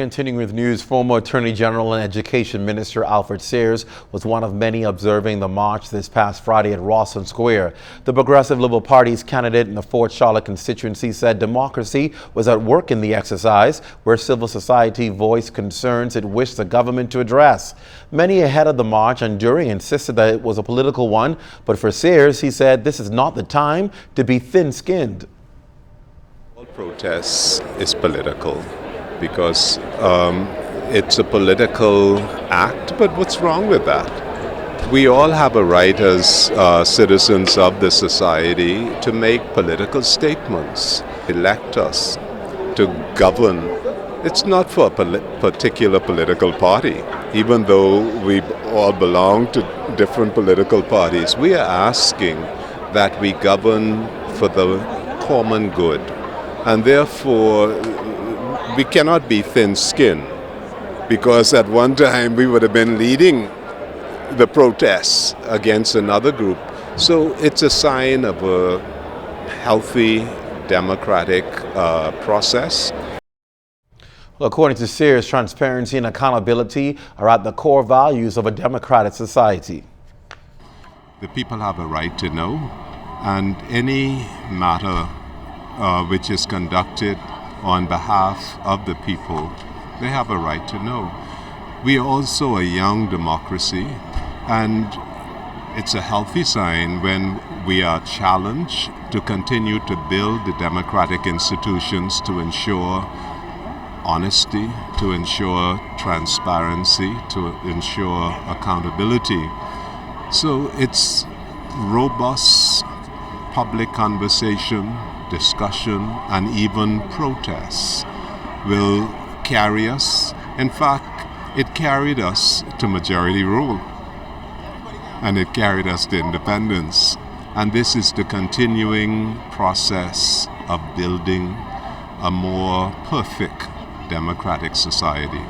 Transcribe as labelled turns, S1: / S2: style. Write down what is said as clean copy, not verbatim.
S1: Continuing with news, former Attorney General and Education Minister Alfred Sears was one of many observing the march this past Friday at Rawson Square. The Progressive Liberal Party's candidate in the Fort Charlotte constituency said democracy was at work in the exercise, where civil society voiced concerns it wished the government to address. Many ahead of the march and during insisted that it was a political one, but for Sears, he said this is not the time to be thin-skinned.
S2: All protests is political because it's a political act, but what's wrong with that? We all have a right as citizens of the society to make political statements, elect us to govern. It's not for a particular political party. Even though we all belong to different political parties, we are asking that we govern for the common good. And therefore, we cannot be thin-skinned, because at one time we would have been leading the protests against another group. So it's a sign of a healthy, democratic process.
S1: Well, according to Sears, transparency and accountability are at the core values of a democratic society.
S2: The people have a right to know, and any matter which is conducted on behalf of the people, they have a right to know. We are also a young democracy, and it's a healthy sign when we are challenged to continue to build the democratic institutions to ensure honesty, to ensure transparency, to ensure accountability. So it's robust public conversation, discussion, and even protests will carry us. In fact, it carried us to majority rule, and it carried us to independence. And this is the continuing process of building a more perfect democratic society.